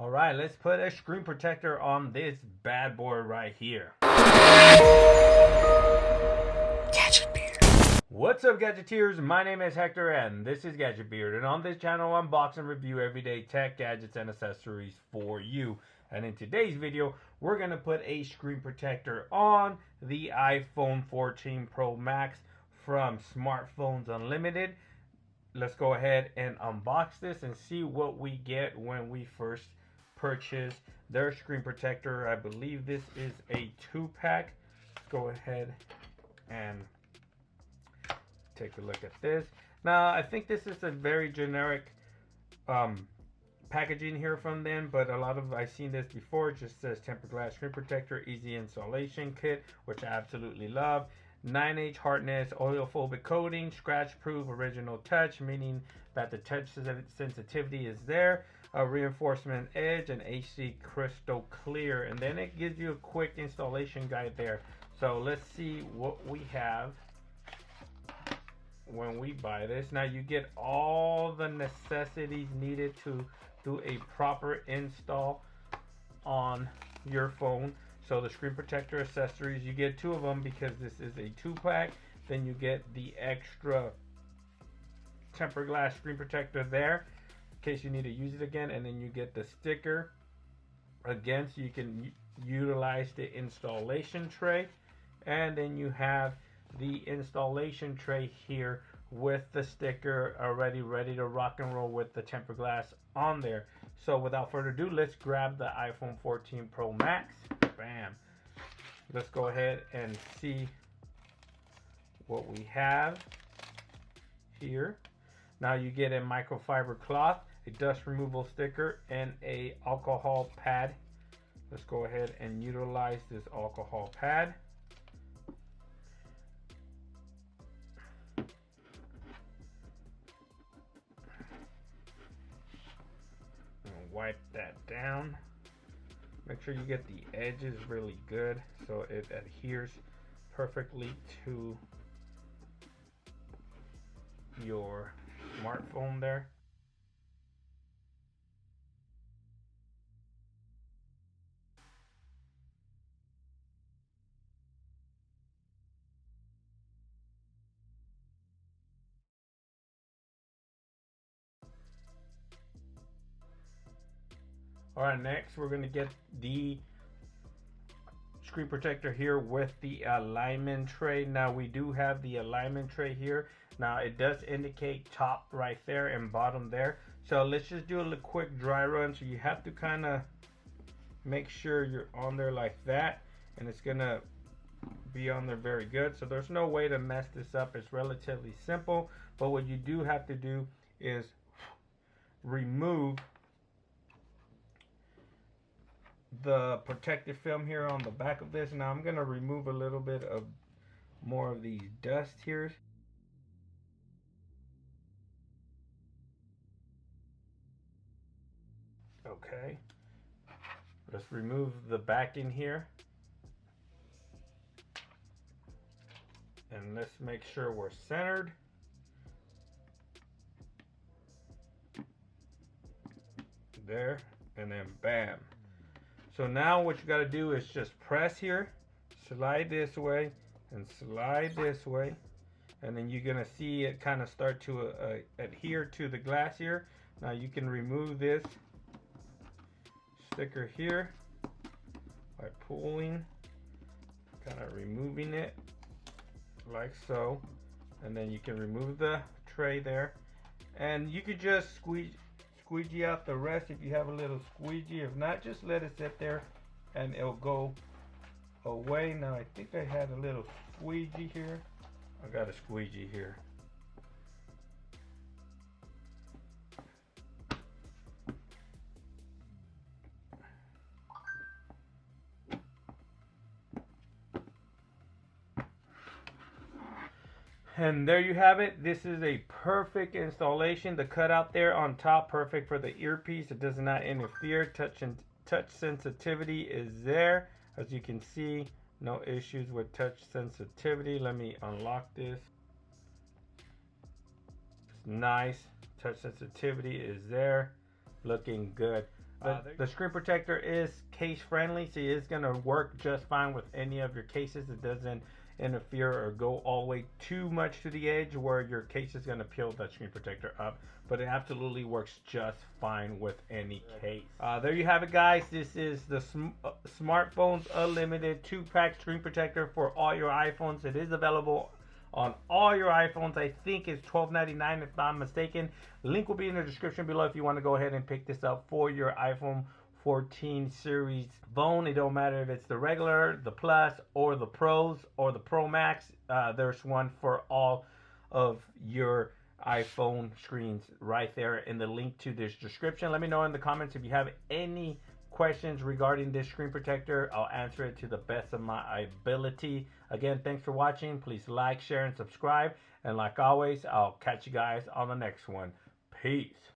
Alright, let's put a screen protector on this bad boy right here. Gadget Beard. What's up, Gadgeteers? My name is Hector and this is Gadget Beard, and on this channel I unbox and review everyday tech, gadgets, and accessories for you. And in today's video, we're going to put a screen protector on the iPhone 14 Pro Max from Smartphones Unlimited. Let's go ahead and unbox this and see what we get when we first purchase their screen protector. I believe this is a 2-pack. Let's go ahead and take a look at this. Now, I think this is a very generic packaging here from them, but I've seen this before. It just says tempered glass screen protector, easy installation kit, which I absolutely love. 9H hardness, oil-phobic coating, scratch-proof, original touch, meaning that the touch sensitivity is there. A reinforcement edge, and HD crystal clear. And then it gives you a quick installation guide there. So let's see what we have when we buy this. Now you get all the necessities needed to do a proper install on your phone. So the screen protector accessories, you get 2 of them because this is a 2-pack. Then you get the extra tempered glass screen protector there in case you need to use it again, and then you get the sticker again so you can utilize the installation tray. And then you have the installation tray here with the sticker already ready to rock and roll with the tempered glass on there. So without further ado, let's grab the iPhone 14 Pro Max. Bam. Let's go ahead and see what we have here. Now you get a microfiber cloth, a dust removal sticker, and a alcohol pad. Let's go ahead and utilize this alcohol pad. Wipe that down. Make sure you get the edges really good so it adheres perfectly to your smartphone there. Alright, next we're going to get the screen protector here with the alignment tray. Now we do have the alignment tray here. Now it does indicate top right there and bottom there. So let's just do a quick dry run. So you have to kind of make sure you're on there like that, and it's going to be on there very good. So there's no way to mess this up. It's relatively simple, but what you do have to do is remove the protective film here on the back of this. Now I'm going to remove a little bit of more of these dust here. Okay, let's remove the back in here, and let's make sure we're centered. There, and then bam. So now what you got to do is just press here, slide this way, and slide this way. And then you're going to see it kind of start to adhere to the glass here. Now you can remove this sticker here by pulling, kind of removing it like so. And then you can remove the tray there. And you could just squeegee out the rest if you have a little squeegee. If not, just let it sit there and it'll go away. Now I think I had a little squeegee here. I got a squeegee here. And there you have it. This is a perfect installation. The cutout there on top, perfect for the earpiece. It does not interfere. Touch sensitivity is there. As you can see, no issues with touch sensitivity. Let me unlock this. It's nice. Touch sensitivity is there. Looking good. The screen protector is case friendly, so it's going to work just fine with any of your cases. It doesn't interfere or go all the way too much to the edge where your case is going to peel that screen protector up, but it absolutely works just fine with any case. There you have it, guys. This is the Smartphones Unlimited 2-pack screen protector for all your iPhones. It is available on all your iPhones. I think it's $12.99 if I'm mistaken. Link will be in the description below if you want to go ahead and pick this up for your iPhone 14 series phone. It don't matter if it's the regular, the Plus, or the Pros, or the Pro Max. There's one for all of your iPhone screens right there in the link to this description. Let me know in the comments if you have any questions regarding this screen protector. I'll answer it to the best of my ability. Again, thanks for watching. Please like, share, and subscribe. And like always, I'll catch you guys on the next one. Peace.